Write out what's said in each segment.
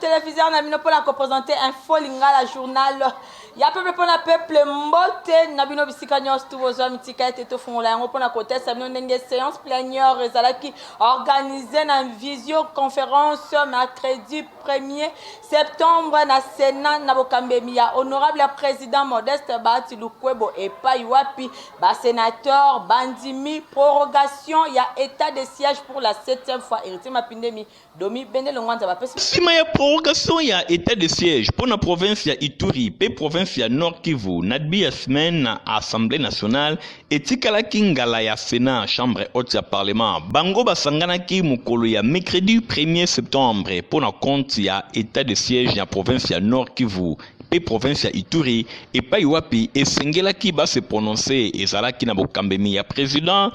téléviseurs na bino pona ko présenter info lingala journal ya peuple pona peuple mbote na bino bisika nyos tu bozwa mitika ete to fungola yango pona ko tesa bino ndenge séance plénière ezalaki organisée na visioconférence mercredi 1er septembre na Sénat na bokambemi ya honorable président Modeste Bahati Lukwebo epai wapi ba sénateur bandimi prorogation ya état de siège pour la 7e fois héritier mapindemi domi bende longwanza ba pesi sima ya prorogation ya état de siège pour la province ya Ituri pe province ya Nord Kivu nadbi ya semaine na assemblée nationale etikala kingala ya Sénat chambre haute ya parlement bango basangana ki mukolo ya mercredi 1er septembre pour na compte ya état de siège ya province ya Nord Kivu pe province ya Ituri epai wapi esengelaki ba se prononcer ezalaki na bokambemi ya président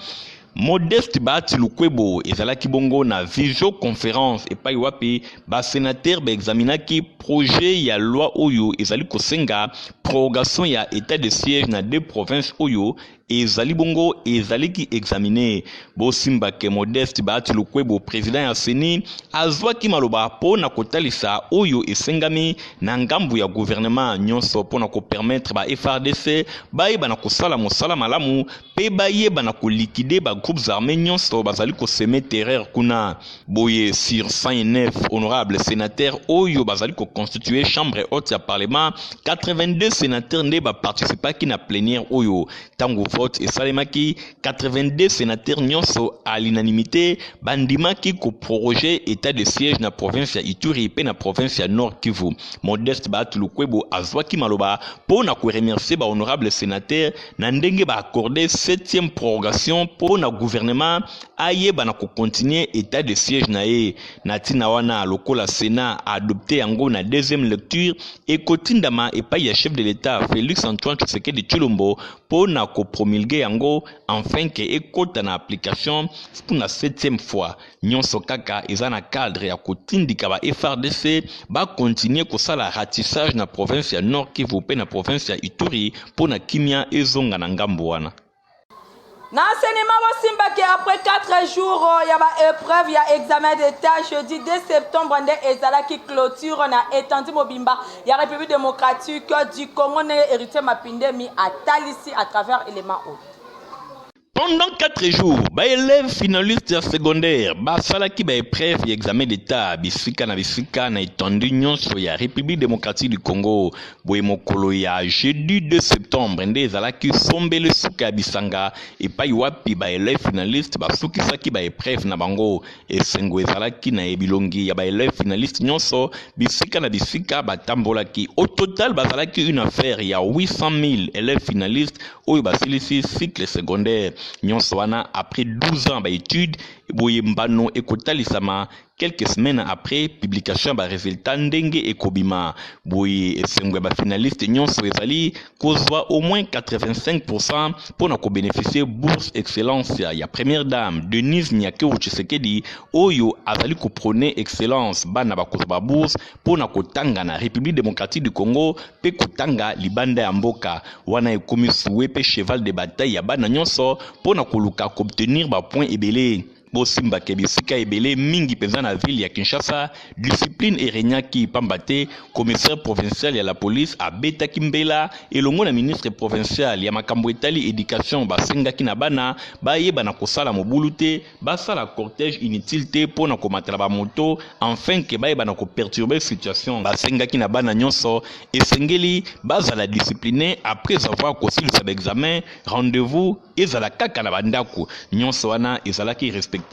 Modeste Bahati Lukwebo ezalaki bongo na visioconférence epai wapi ba sénateur ba examinaki projet ya loi oyo ezali kosenga prorogation ya état de siège na deux provinces oyo ezali bongo ezaliki examiné bosimba ke Modeste Bahati Lukwebo président ya Seni azwaki maloba po na kotalisa oyo esengami na ngambu ya gouvernement nyonso po na ko permettre ba FRDC bayeba na kosala mosala malamu pe bayeba na ko liquider ba groupes armés nyonso bazali ko semer terreur kuna boye sur 109 honorables sénateurs oyo bazali ko constituer chambre haute ya parlement 82 sénateurs ne ba participaki na plénière oyo tango vote esalemaki 82 sénateurs nyonso à l'unanimité bandimaki ko proroger état de siège na province ya Ituri pe na province ya Nord Kivu. Modeste Bahati Lukwebo azwaki maloba po na ko remercier ba honorable sénateur na ndenge ba accorder 7e prorogation po na gouvernement ayeba na ko continuer état de siège na ye na tina wana lokola Sénat a adopté yango na deuxième lecture et kotindama epai ya chef de l'État Félix Antoine Tshisekedi Tshilombo po na ko promulguer yango enfin que ekota na application pour la 7e fois nyonso kaka eza na cadre ya kotindika ba FRDC ba continuer kosala ratissage na province ya Nord Kivu pe na province ya Ituri po na kimia ezonga na ngambo wana. Na enseignement bosimba ke après 4 jours ya ba épreuve ya examen d'état jeudi 2 septembre nde ezalaki clôture na étendue mobimba ya République démocratique du Congo ne héritier mapindemi atalisi à travers élément haut. Pendant 4 jours, ba élèves finalistes ya secondaire ba salaki ba épreuve ya examen d'état bisika na étendue nyonso ya République démocratique du Congo boye mokolo ya jeudi 2 septembre nde ezalaki sombele suka bisanga epai wapi ba élèves finalistes basukisaki ba épreuve na bango esengo ezalaki na ebilongi ya ba élèves finalistes nyonso bisika batambolaki au total bazalaki une affaire ya 800 000 élèves finalistes oyo basilisi cycle secondaire nyonso wana après 12 ans d'études boye mbano ekotalisama quelques semaines après publication ba résultat ndenge ekobima boye esengwe ba finaliste nyonso ezali kozwa au moins 85% pour na ko bénéficier bourse excellence ya première dame Denise Nyakero Tshisekedi oyo azali ko prôner excellence bana ba kozwa bourse pour na kotanga na République démocratique du Congo pe kotanga libanda ya mboka wana ekomi souwe pe cheval de bataille ya bana nyonso pour na koluka obtenir ba point ebele bosimba ke bisika ebele mingi penza na ville ya Kinshasa discipline erenyaki pambate commissaire provincial ya la police abeta kimbela elongo na ministre provincial ya makambo etali éducation basengaki na bana bayeba na kosala mobulu te basala cortège inutile te po na komatela ba moto enfin ke bayeba na ko perturber situation basengaki na bana nyonso esengeli bazala discipliné après avoir kosilisa ba examen rendez-vous ezala kaka na bandako nyonso wana ezalaki respecté.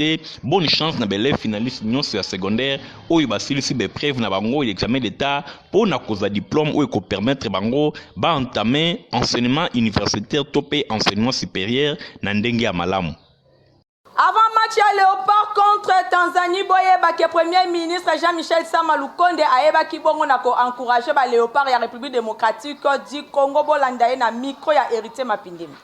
Bonne chance na belle finaliste nyonso ya secondaire oyo basilisi be preuve na bango l'examen d'état pour na koza diplôme oyo ko permettre bango ba entamer enseignement universitaire topé enseignement supérieur na ndenge ya malamu. Avant match à Léopard contre Tanzanie, boyeba ke premier ministre Jean-Michel Sama Lukonde ayeba ki bongo na ko encourager ba Léopard ya République démocratique du Congo bolanda na micro ya héritier mapindimi.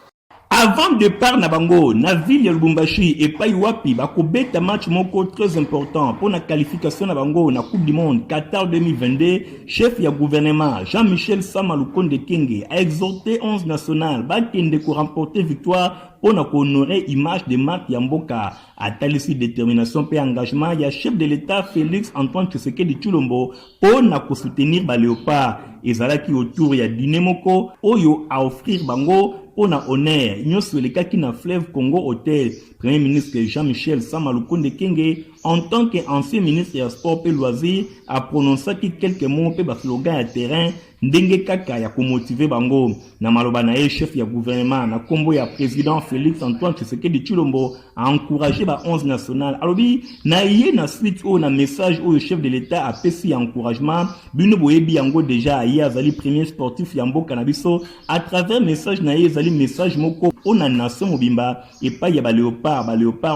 Avant de départ na bango, na ville ya Lubumbashi et Paiwapi, bakobeta match moko très important pour la qualification na bango na Coupe du Monde Qatar 2022. Chef ya gouvernement Jean-Michel Sama Lukonde Kenge a exhorté 11 nationales bakende ko remporter victoire pour honorer image de Marc Yamboka. A talisi détermination et engagement, il y a chef de l'État Félix Antoine Tshisekedi Tshilombo pour soutenir ba léopard. Ezalaki autour ya Dinemoko oyo a offrir bango pour honneur. Nous sur les cas qui na fleuve Congo Hotel. Premier ministre Jean-Michel Sama Lukonde Kenge, en tant qu'ancien ministre des Sports et Loisirs, a prononcé quelques mots pe ba slogan à terrain ndenge kaka ya komotiver bango. Na maloba na chef ya gouvernement na kombo ya président Félix Antoine Tshisekedi Tshilombo a encouragé ba 11 national. Alobi na yé na suite au na message au chef de l'État a pesi encouragement bino boyebi yango déjà yé azali premier sportif ya mboka na biso à travers message na yé azali message moko ona nation mobimba et pas ya ba léopard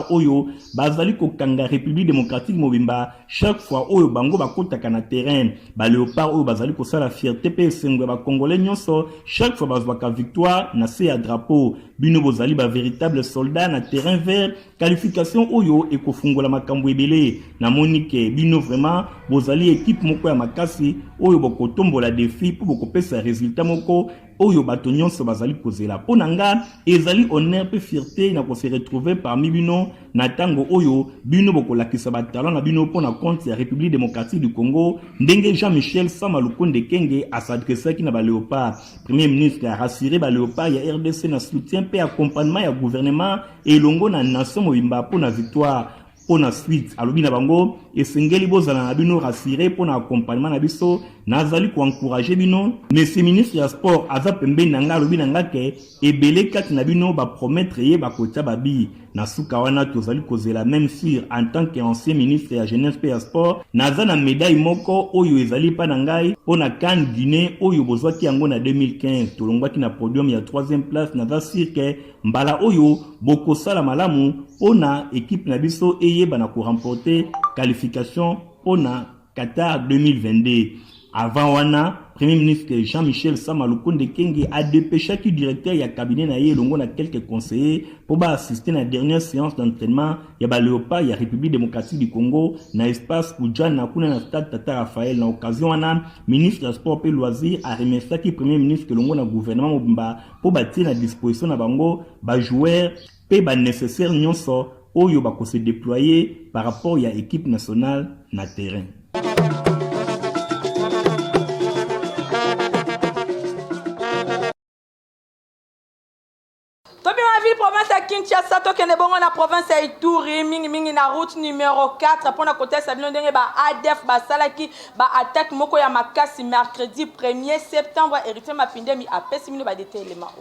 oyo bazali ko kanga République démocratique mobimba chaque fois oyo bango bakotaka na terrain ba léopard oyo bazali ko sala fierté pe sengwe ba congolais nyonso chaque fois bazwaka victoire na se ya drapeau bino bozali ba véritable soldat na terrain vert qualification oyo ekofungola makambo ebele na monike bino vraiment bozali équipe moko ya makasi oyo bokotombola défi pour bokopesa résultat moko oyo bato nyonso bazali kozela ponanga ezali honneur pe fierté na ko se retrouver parmi bino na tango oyo bino bokolakisa ba talent na bino pona compte ya République démocratique du Congo ndenge Jean-Michel Sama Lukonde Kenge a s'adressé ki na ba léopard. Premier ministre a rassuré ba léopard ya RDC na soutien pe accompagnement ya gouvernement et longo na nation mobimba pona victoire. Pona suite alobi na bango esengeli bozala na bino rassuré pona accompagnement na biso nazali ko encourager bino monsieur ministre ya sport aza pembe nanga alobi nanga ke ebele kati na bino ba promettre ye ba kota babi na suka wana tozali kozela même sur en tant qu'ancien ministre ya jeunesse pe ya sport naza na médaille moko oyo ezali pa na ngai pona CAN Guinée oyo bozwaki yango na 2015 tolongwaki na podium ya 3e place naza sûr ke mbala oyo bokosala malamu pona équipe na biso eyeba na ko remporter qualification pona Qatar 2022. Avant wana, Premier ministre Jean-Michel Sama Lukonde Kenge a dépêché qui directeur ya cabinet na ye longo na quelques conseillers pour ba assister na dernière séance d'entraînement ya ba léopard ya République démocratique du Congo na espace Oudjan na kuna na stade Tata Raphaël na occasion wana ministre des sports et loisirs a remercié qui premier ministre longo na gouvernement mobimba pour bâtir na disposition na bango ba joueurs pe ba nécessaire nyonso oyo ba ko se déployer par rapport ya équipe nationale na terrain. Province ya Kinshasa tokende bongo na province ya Ituri mingi na route numéro 4 pona côté sabino ndenge ba ADF basalaki ba attaque moko ya makasi mercredi 1er septembre héritier mapindemi apesi mino ba dételement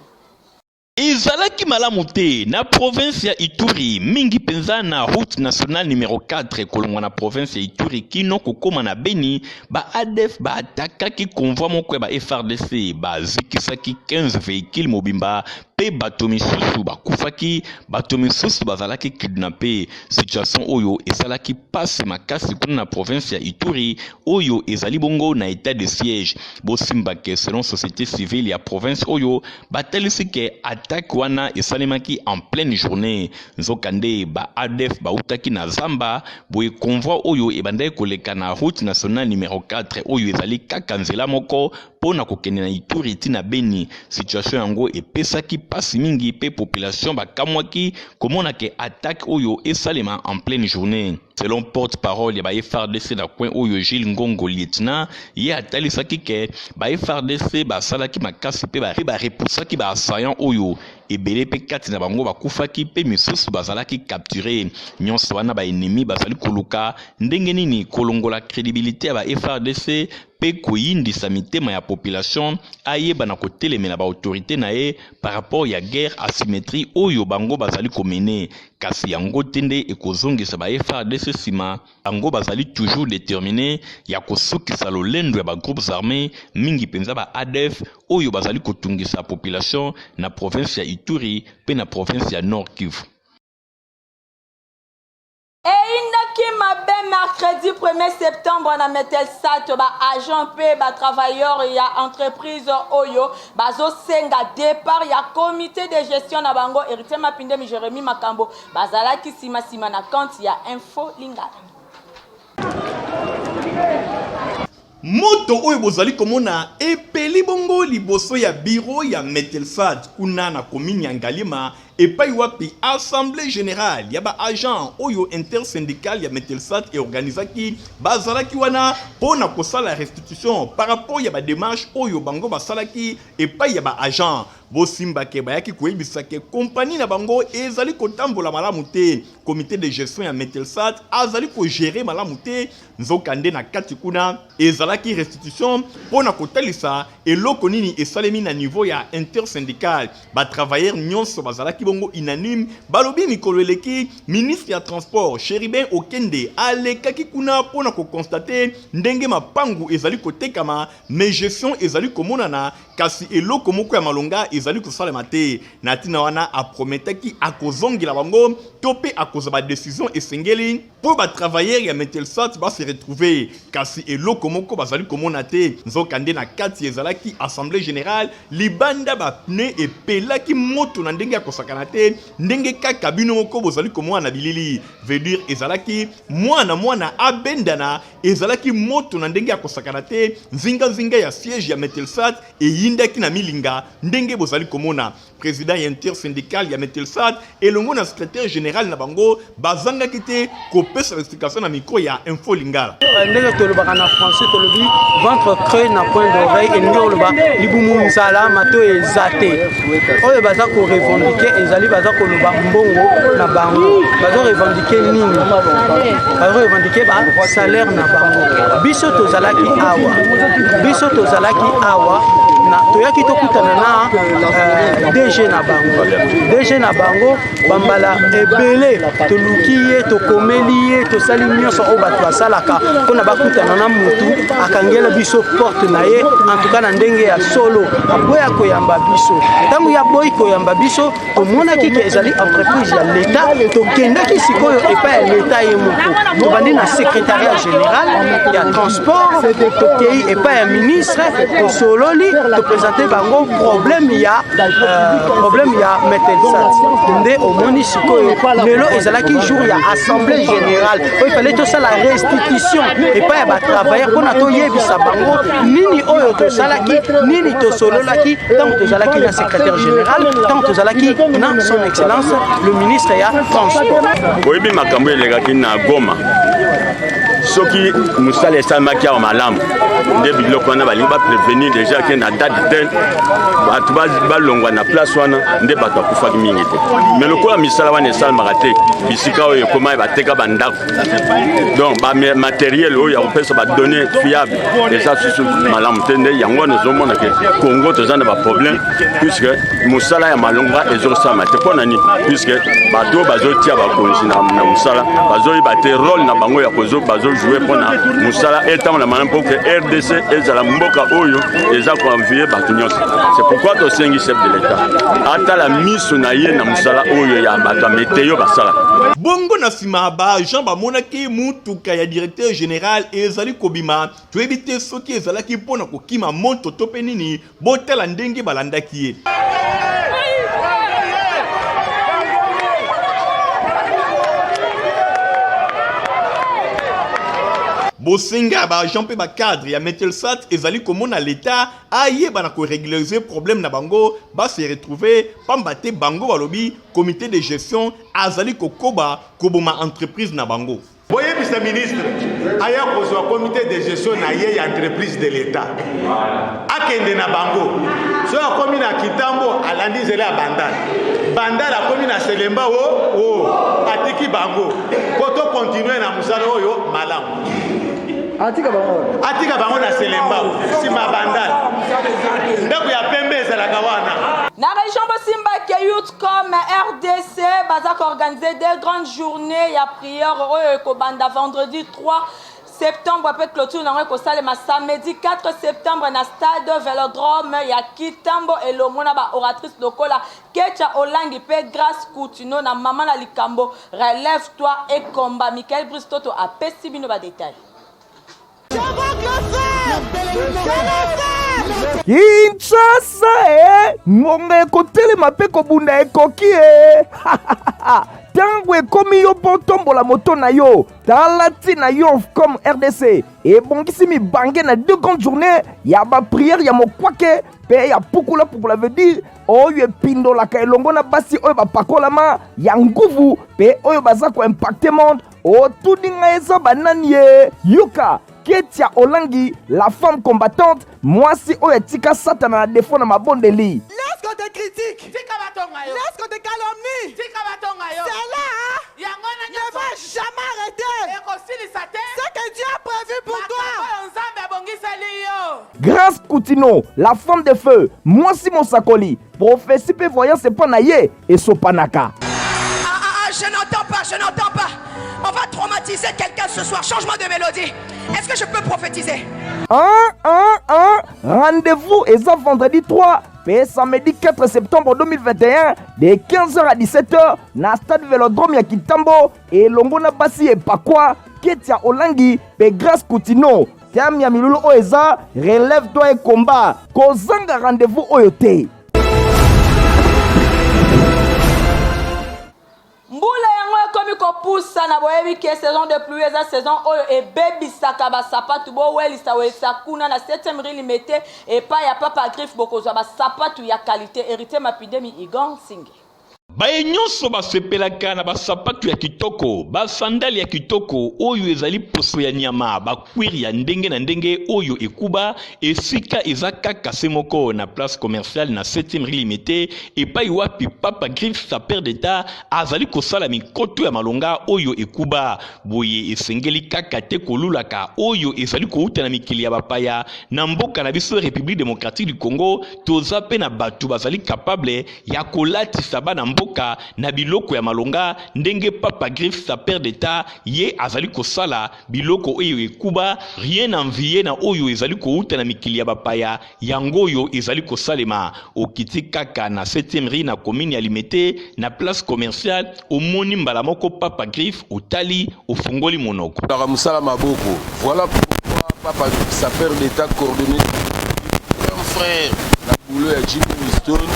ezalaki malamu te na province ya Ituri mingi penza na route nationale numéro 4 kolongwa na province ya Ituri kino kokoma na Beni ba ADF ba atakaki convoi moko ya ba FRDC ba zikisaki 15 véhicules mobimba pe bato misusu bakufaki bato misusu bazalaki kidnappé situation oyo esalaki passe makasi kuna na province ya Ituri oyo ezali bongo na état de siège bosimbake selon société civile ya province oyo batalisi ke attaque wana esalemaki en pleine journée nzokande ba ADF bautaki na Zamba boye convoi oyo ebandaki koleka na route nationale numéro 4 oyo ezali kaka nzela moko pona kokende na Ituri tina Beni situation yango epesaki pasi mingi pe population bakamwaki komona ke attaque oyo esalema en pleine journée. Selon porte-parole ya ba FRDC na coin oyo Gilles Ngongo lieutenant ye atalisaki ke ba FRDC basalaki makasi pe ba repoussaki ba assaillant oyo ebele pe kati na bango bakufaki pe misusu bazalaki capturé nyonso wana ba ennemi bazali koluka ndenge nini kolongola crédibilité ya ba FRDC pe koyindisa mitema ya population ayeba na kotelemela ba autorité na ye par rapport ya guerre asymétrie oyo bango bazali komene kasi yango tende ekozongisa ba FRDC sima bango bazali toujours déterminé ya kosukisa lolendo ya ba groupes armés mingi penza ba ADF oyo bazali kotungisa population na province ya Ituri pe na province ya Nord Kivu. Inda qui m'a bien mercredi 1er septembre na Metelsat ba agent pe ba travailleur ya entreprise oyo bazo senga départ ya comité de gestion na bango héritier mapinde mi Jérémy Makambo bazala ki sima na compte ya info lingala. Moto oyo bozali komona epeli bongo liboso ya bureau ya Metelsat kuna na commune ya Ngalima epai wapi assemblée générale ya ba agent oyo intersyndical ya Metelsat et organisaki bazalaki wana pona kosala restitution par rapport ya ba démarche oyo bango basalaki epai ya ba agent bosimba ke bayaki koyebisa ke compagnie na bango ezali kotambola malamu te comité de gestion ya Metelsat azali ko gérer malamu te nzokande na kati kuna ezalaki restitution pona kotalisa eloko nini esalemi na niveau ya intersyndical ba travailleurs nyonso bazalaki bongo unanime balobi mikolo eleki ministre ya transport Chéribin Okende alekaki kuna pona ko constater ndenge mapangu ezali kotekama mais gestion ezali komonana kasi eloko moko ya malonga ezali kosalema te na tina wana aprometaki akozongela bango tope akoza ba décision esengeli pour ba travailleurs ya Metelsat ba se retrouver kasi eloko moko bazali komona te nzokande na kati ezalaki assemblée générale libanda ba pne et pelaki moto na ndenge akosakana te ndenge kaka bino moko bozali komona na bilili veut dire ezalaki mwana abendana ezalaki moto na ndenge akosakana te nzinga ya siège ya Metelsat et yindaki na milinga ndenge bozali komona président intersyndical ya Metelsat elongo na secrétaire général na bango bazangaki te kopesa explication na micro ya info lingala ndenge tolobaka na français tolobi ventre creux na point d'oreille et ngoloba libumu nzala mato ezate oyo baza ko revendiquer ezali baza ko loba mbongo na bango baza revendiquer nini baza revendiquer ba salaire na bango biso tozalaki awa na toyaki tokutana na DG na bango bambala ebele toluki ye tokomeli ye tosali nyonso oyo bato basalaka mpona bakutana na mutu akangela biso porte na ye en tout cas na ndenge ya solo aboya koyamba biso ntango ya boyi koyamba biso tomonaki ke ezali entreprise ya leta tokendaki sikoyo epai ya leta ye moko tobandi na secrétariat général ya transport tokei epai ya ministre tosololi topresente bango problème ya Metelsat nde omoni sikoyo lelo ezalaki jour ya assemblée générale oyo fallait tosala restitution epai ya batravailleur mpona toyebisa bango nini oyo tosalaki nini tosololaki ntango tozalaki na secrétaire général ntango tozalaki na son excellence le ministre ya transport oyebi makambo elekaki na Goma soki mosala esalemaki awa malamu nde biloko wana balingi baprevenir déjà ke na date tel bato balongwa na place wana nde bato akufaki mingi te mais lokola misala wana esalemaka te bisika oyo ekoma bateka bandako donc bamatériel oyo ya kopesa badonné fiable eza susu malamu te nde yango wana ezomona ke Congo toza na baproblème puisque mosala ya malongwa ezosalama te mpo na nini puisque bato bazotia bakonzi na mosala bazoyeba te rôle na bango ya bazojouer mpona mosala etambola malamu mpo ke RDC ezala mboka oyo eza koenvie bato nyonso. C'est pourquoi tosengi chef de l'État atala miso na ye na mosala oyo ya bato ya meteo basala bongo na nsima baagent bamonaki mutuka ya directeur général ezali kobima toyebi te soki ezalaki mpona kokima moto to mpe nini botala ndenge balandaki ye. Bosenga ba agent pe ba cadre ya Metelsat ezali komona l'état ayeba na ko régulariser problème na bango ba se retrouver pambate bango balobi comité de gestion azali kokoba koboma entreprise na bango. Boye bisa ministre aya kozwa comité de gestion na ye ya entreprise de l'état akende na bango so akomi na Kitambo alandi zela ya bandal akomi na Selemba atiki bango koto continuer na musala oyo malamu atika bango na Selemba sima bandal ndako ya pembe ezalaka wana na région Bosimba ke youth comme RDC bazak organiser des grandes journées ya prière ko banda vendredi 3 septembre après clôture nango ekosalema samedi 4 septembre na stade Vélodrome ya Kitambo elongo na ba oratrice lokola Ketia Olangi pe Grâce Coutinho na mama na likambo relève-toi et combat. Michael Bristoto a pesi bino ba détail. Kinshasa ngonga ekotelema mpe kobunda ekoki ntango ekomi yo mpo tombola moto na yo tala ntina yo comme RDC ebongisi mibange na 2 grandes journées ya bapriere ya mokwake mpe ya pukula veut dire oyo epindolaka elongo na basi oyo bapakolama ya nguvu mpe oyo baza koimpacte monde otudinga eza banani ye yuka Ketia Olangi, la femme combattante, moi si oyetika satana na défaut na mabondeli. Laisse qu'on te critique. Laisse qu'on te calomnie. Celle-là, ne va jamais arrêter. Ce que Dieu a prévu pour toi. Grâce Coutinho, la femme de feu, moi si mon sakoli, prophétie pe voyant c'est pas naïe et sopanaka. Je n'entends pas. On va traumatiser quelqu'un ce soir. Changement de mélodie. Est-ce que je peux prophétiser? Rendez-vous est vendredi 3 et samedi 4 septembre 2021 de 15h à 17h na stade Vélodrome ya Kitambo et Longona Basi et Pakwa Ketia Olangi pe Grâce Coutinho. Tiam ya milulu oeza relève-toi et combat. Kozanga rendez-vous oyote. Mbula yango ekomi kopusa na boyebi ke saison de pluie eza saison oyo ebebisaka basapatu bowelisa kuna na 7e rue limité epai ya Papa Griffe bokozwa basapatu ya qualité hérité mapidemi Igon Singe. Baye nyonso basepelaka na basapatu ya kitoko, basandali ya kitoko oyo ezali poso ya nyama, bakwiri ya ndenge na ndenge oyo ekuba esika ezaka kase moko na place commerciale na 7e rue limité epai wapi Papa Griffe sa père d'état azali kosala mikoto ya malonga oyo ekuba boye esengeli kaka te kolulaka oyo ezali kouta na mikili ya bapaya na mboka na biso République démocratique du Congo toza pe na batu bazali capable ya kolatisa bana mboka na biloko ya malonga ndenge Papa Griffe sa père d'état ye azali kosala biloko oyo ekuba rien envié na oyo ezali kouta na mikili ya bapaya yango oyo ezali kosalema okiti kaka na 7e rue na commune ya Limete na place commerciale omoni mbala moko Papa Griffe otali ofungoli monoko la musala maboko voilà pourquoi Papa Griffe sa père d'état coordonné un frère na boulot ya Jimmy Winston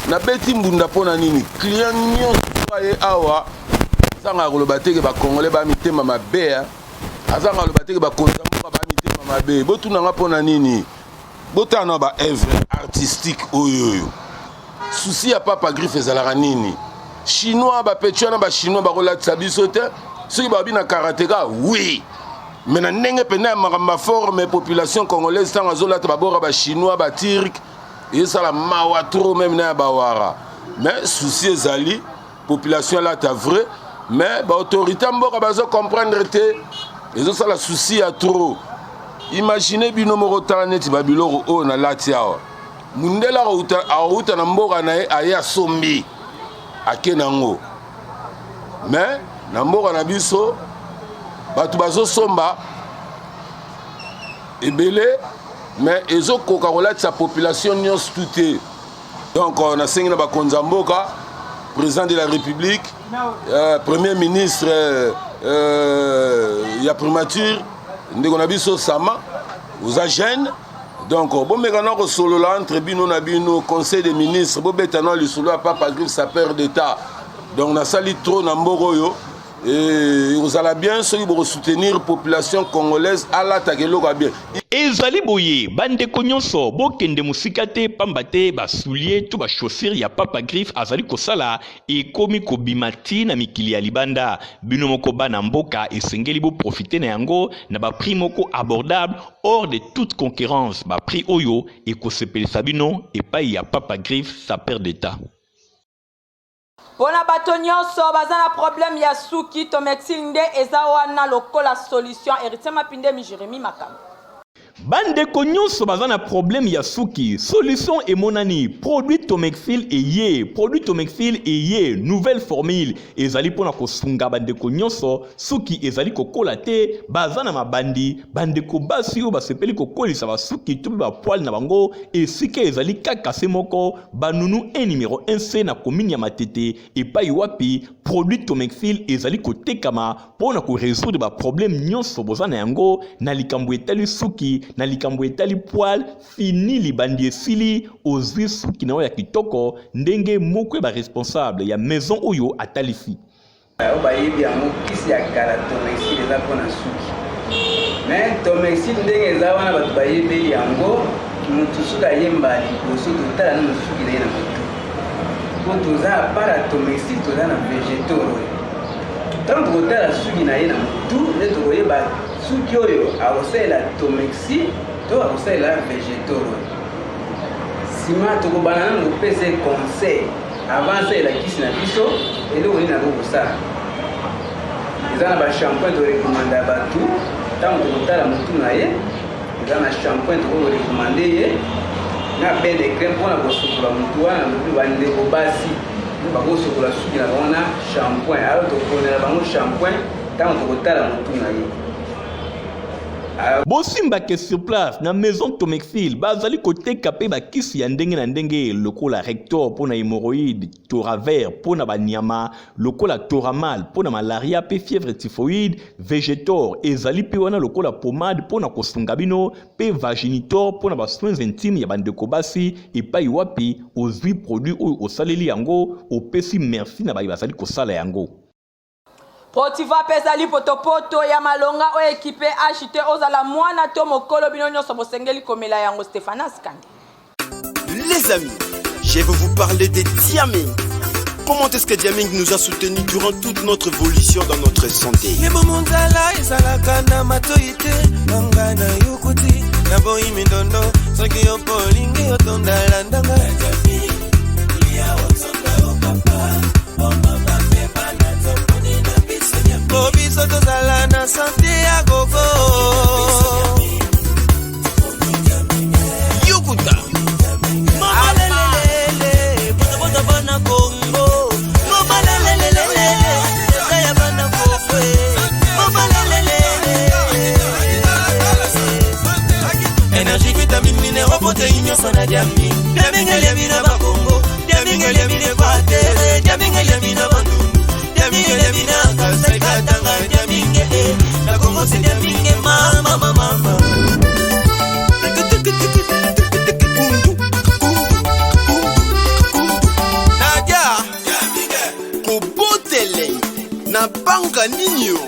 na beti mbunda pona nini client nyonso aye awa azanga koloba teke bakongole bamitema mabe azanga koloba teke bakonzamboka bamitema mabe botunanga pona nini botana ba œuvre artistique oyoyo souci ya Papa Griffe ezalaka nini chinois bapetwana ba chinois bakolatisa biso te soki babi na karateka oui mais na ndenge pena ya makambo forme population congolaise ntango azolata babora ba chinois ba turc et ça la mawa trop même na bawara mais souci ezali population là ta vrai mais ba autorité mboka bazo comprendre te ezo ça la souci à trop imaginez bino moko tala neti ba biloko o na lati awa mundela auta na mboka na aya sombi akenango mais na mboka na biso batu bazo somba ebele mais ezo koka kolatisa population nyonso tout donc on a sengi na bakonza mboka président de la République premier ministre ya primature ndeko na biso sama oza jeune donc bomeka na kosolola entre bino na bino conseil des ministres bobetana lisolo ya Papa Griffe sa père d'état donc nasali trop na mboka oyo et vous allez bien ceux qui vont soutenir la population congolaise à l'attaque bien. Ezali boye bandeko nyonso bokende musika te pamba te basulie to bachaussure ya Papa Griffe azali kosala ekomi kobimati na mikili ya libanda bino moko bana mboka esengeli bo profiter na yango na ba prix moko abordable hors de toute concurrence ba prix oyo ekosepelisa bino epai ya Papa Griffe sa père d'état. Pona bato nyonso baza na problème ya suki to médecine nde eza wana lokola solution héritier mapinde mi Jérémy Makam. bandeko nyonso baza na problème ya suki solution emonani produit Tomexil eye produit Tomexil eye nouvelle formule ezali pona kosunga bandeko nyonso suki ezali kokola te baza na mabandi bandeko basi oyo basepeli kokolisa basuki to ba poil na bango esika ezali kaka se moko banunu numéro 1C na commune ya Matete epai wapi produit Tomexil ezali kotekama pona ko résoudre ba problème nyonso boza na yango na likambo etali suki na likambo etali poil fini libandi esili ozwi suki na ya kitoko ndenge moko ba responsable ya maison oyo atalisi bayebi yango kisi ya kala Tomexil eza mpona suki mais Tomexil ndenge eza wana bato bayebeli yango motu soki ayemba liboso totala nano suki na ye na motu po toza apara Tomexil toza na végétaux oyo ntango tokotala suki na ye na motu nde tokoyeba suki oyo akosalela Tomexil to akosalela végétaux oyo nsima tokobana nano kopesa conseil avant ça elakisi na biso eloko nini nakokosala eza na bashampoing torekomande ya bato ntango tokotala motu na ye eza na shampoing tokorekomande ye na bain de crème mpona kosukola motu wana lobi bandeko basi bakosukola suki na bango na shampoing alo tokonela bango shampoing ntango tokotala motu na ye bosimbake sur place na maison Tomexil bazali koteka pe bakisi ya ndenge na ndenge lokola rector pona hémorroïde toraver pona banyama lokola toramal pona malaria pe fièvre typhoïde végétor ezali pe wana lokola pomade pona kosunga bino pe vaginitor pona ba soins intimes ya bandeko basi epai wapi ozwi produit oyo osaleli yango opesi merci na bayi bazali kosala yango Potifa pezali potopoto ya malonga o équipé acheté ozala mwana to mokolo bino nyonso bosengeli komela yango Stéphanas Kandi. Les amis, je vais vous parler de Diaming. Comment est-ce que Diaming nous a soutenus durant toute notre évolution dans notre santé? Biso tozala na santé ya gogo Yukuta Mama lelelele Bota bana Congo Mama lelelele Kaya bana kofwe Mama lelelele Énergie, vitamine, minéraux, protéines, sana Diaming Diaming eliamina ba Congo Diaming eliamina kwa tere Diaming eliamina ba Ndu Diaming eliamina kaseka tanga Diaming la Congo c'est Diaming mama mama Nadia Kobotele na banga ninyo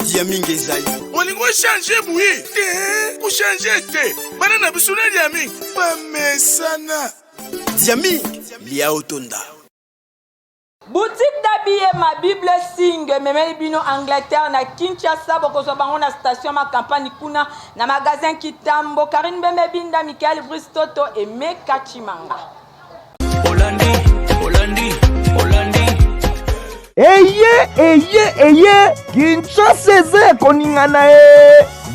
Diaming ezali Olingo changer bouillie ou changer té banana bisuna Diaming pas mesana Diaming lia otonda Boutique d'habillé ma Bible Sing memeli bino Angleterre na Kinshasa bokozwa bango na station ma campagne kuna na magasin Kitambo Karine Bembe Binda Michael Bristoto et Meka Chimanga Holandi Eye Kinshasa eze koningana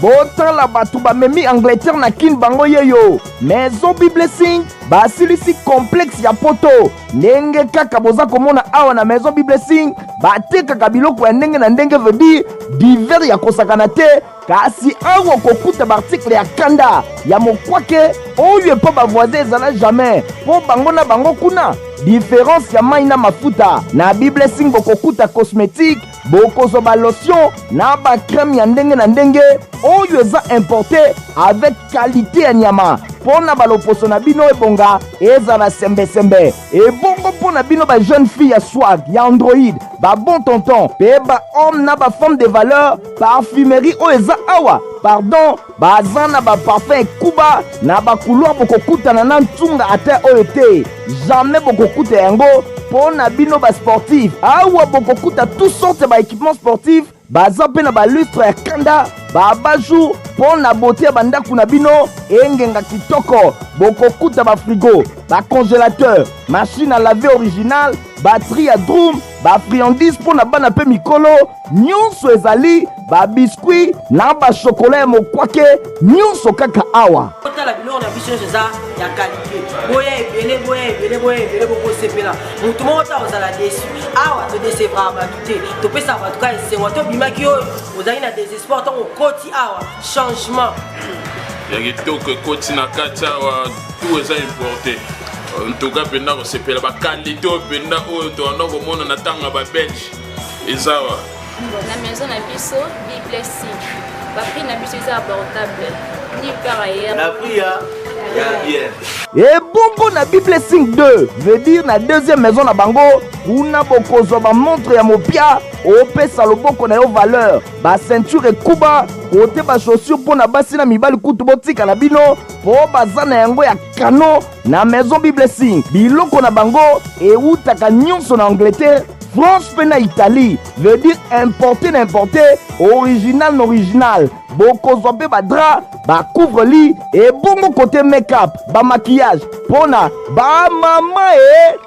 botala batu bamemi Angleterre na kin bango yeyo Maison Bible Sing basilisi complexe ya poto ndenge kaka boza komona awa na Maison Bible Sing batekaka biloko ya ndenge na ndenge veut dire divers ya kosakana te kasi awa kokuta barticle ya kanda ya mokwake oyo epo bavoisin ezala jamais po bango na bango kuna différence ya mai na mafuta na Bible Sing bokokuta cosmétique bokozwa ba lotion na ba crème ya ndenge na ndenge oyo eza importé avec qualité ya nyama pona baloposo na bino ebonga ezala sembe ebongo pona bino ba jeune fille ya swag ya Android ba bon tonton pe ba homme na ba femme de valeur parfumerie oyo eza awa pardon baza na ba parfum kuba na ba couloir bokokutana na ntunga ata oyo te jamais bokokuta yango pona bino ba sportif awa bokokuta tout sorte ba équipement sportif baza pe na ba lustre ya kanda babaju mpo na bote ya bandako na bino engenga kitoko. Bokokuta bafrigo, bacongélateur, machine à laver original, batterie ya drum, bafriandise mpo na bana mpe mikolo nyonso ezali, babiskuit na bashokola ya mokwake nyonso kaka awa. Kotala biloko na biso eza ya qualité. Boya ebele bokosepela. Mutu moko ta ozala déçu. Awa to décevra bato te. Topesa bato ka esengo to bimaki oyo ozali na désespoir ntango okoti awa changement. Ya kitoko ekoti na kati awa tout eza importé. Ntoka penda kosepela bakalite oyo penda oyo toanda komona na ntango ya babelge eza awa. Na maison na biso biblessing. Prix na biso eza abordable. Ni par ailleurs. La prix ya bien. Et bongo na Biblessing 2 veut dire na deuxième maison na bango kuna bokozwa ba montre ya mopia opesa loboko na yo valeur, ba ceinture ekuba kote ba chaussure mpo na basi na mibali kutu botika na bino po baza na yango ya kano na maison Biblessing. Biloko na bango eutaka nyonso na Angleterre, France pe na Italie, veut dire importé na importé, original na original. Bokozwa pe ba drap, ba couvre-lit et bongo côté make-up, ba maquillage pona ba mama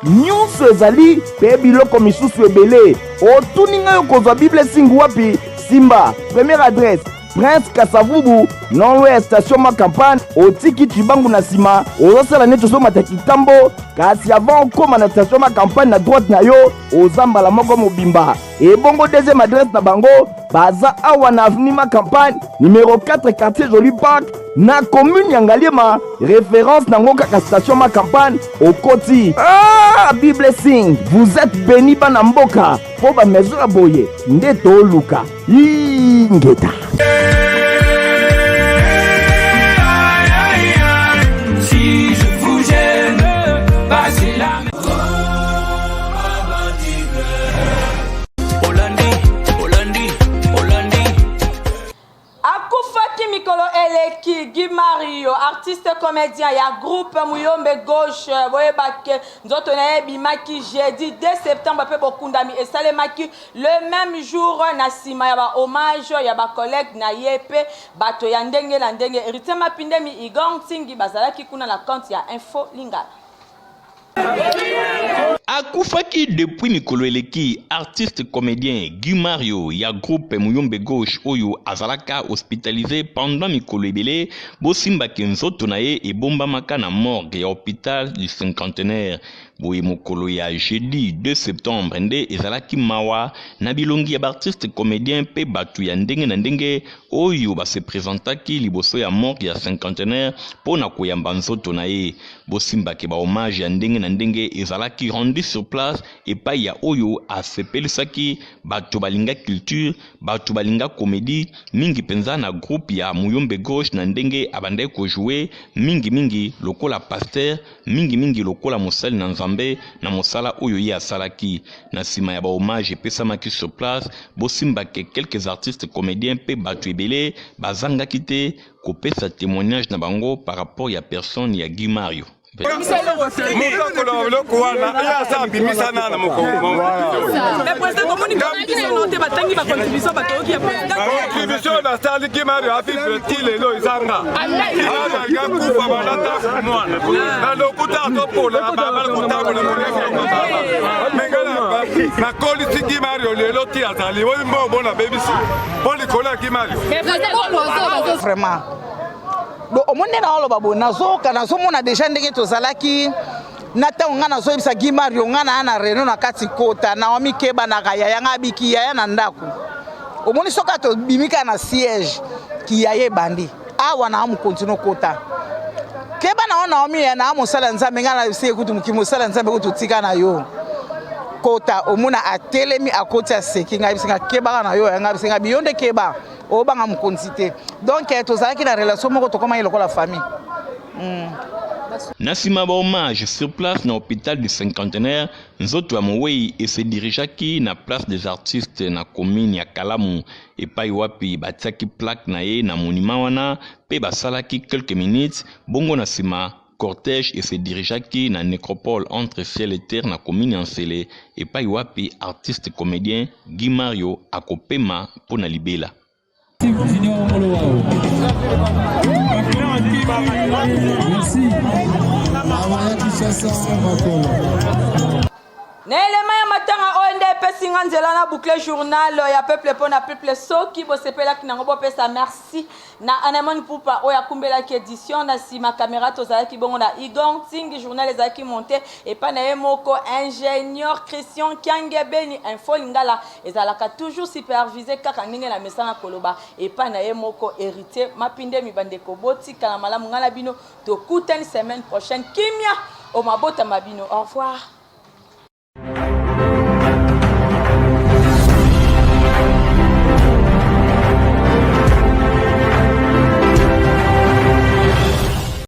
nyonso ezali pe biloko misusu ebele. Otuninga yo kozwa Biblessing wapi? Simba, première adresse Prince Kasavubu, non-ouest station ma campagne, otiki Chibangu na sima, ozosala neti ozomata kitambo, kasi avant okoma na station ma campagne na droite na yo, ozambala moko mobimba. Et bongo deuxième adresse na bango, baza awa na avenue ma campagne, numéro 4 quartier Joli Park, na commune ya Ngaliema, référence na ngoka ka station ma campagne, au Koti. Ah, Biblessing, vous êtes béni bana mboka, po ba mesura boye, ndeto luka, ingeta. Si je vous gêne, passez la Akufaki Mikolo Eleki, Guy Mario, artiste comédien, ya groupe Muyombe Gauche, boyebake, nzoto na bimaki jeudi 2 septembre pe bokundami et salemaki le même jour na sima ya ba hommage ya ba collègue na yepe bato ya ndenge na ndenge Ritema Pindemi Igong Tingi bazalaki kuna na compte ya Info Lingala. Akufaki depuis Mikolo Eleki, artiste comédien Guy Mario, ya groupe Muyombe Gauche oyo azalaka hospitalisé pendant Mikolo Ebele, bosimba kenzoto na ye ebomba maka na morgue ya hôpital du cinquantenaire. Boye mokolo ya jeudi 2 septembre nde ezalaki mawa na bilongi ya artiste comédien pe batu ya ndenge na ndenge oyo base présentaki liboso ya morgue ya cinquantenaire pona koyamba nzoto na ye. Bosimba ke ba hommage ya ndenge na ndenge ezalaki rendu sur place epai ya oyo asepelisaki batu balinga culture, batu balinga comédie mingi penza na groupe ya Muyombe Gauche na ndenge abandai ko jouer mingi lokola pasteur, mingi lokola mosali na Nzambe na mosala oyo ye asalaki. Na sima ya ba hommage epesamaki sur place, bosimba ke quelques artistes comédiens pe batu ebele bazangaki te kopesa témoignage na bango par rapport ya personne ya Guy Mario. Vraiment. Do omonde na oloba bo nazoka nazomona deja ndenge tozalaki na ntango nga nazoyebisa Guy Mario nga na reno na kati kota na omikeba na kaya nga biki ya na ndako omoni soka to bimika na siège ki ya ye bandi awa na amu continue kota keba na ona omi ya na amu sala nzambe nga na se kutu mukimo sala nzambe kutu tika na yo kota omuna atelemi akoti ya seki nga bisinga keba na yo nga bisinga biyonde keba obanga mukonsité donc tozalaki na relation moko tokoma iloko la famille. Nasima ba hommage sur place na hôpital du cinquantenaire, nzoto amowei et se dirigeaki na place des artistes na commune ya Kalamu epai wapi batiaki plaque na ye na monument wana pe basalaki quelques minutes bongo nasima cortège et se dirigeaki na nécropole entre ciel et terre na commune Ansele epai wapi artiste comédien Guy Mario akopema pona libela. Junior Moloao. Merci. Amaya Kishasa Makolo. Nelema ya matanga OND pesinga nzela na boucle journal ya peuple pona peuple soki bo sepela kinango bo pesa merci na Anamon Poupa oya kumbela ki édition na sima caméra tozala ki bongo na Igor Ting journal ezaki monté et pa na moko ingénieur Christian Kiangebeni info lingala ezalaka toujours supervisé kaka ndenge na mesana koloba et pa na moko héritier mapinde mibandeko boti kala malamu ngala bino to kuten semaine prochaine kimia o mabota mabino au revoir.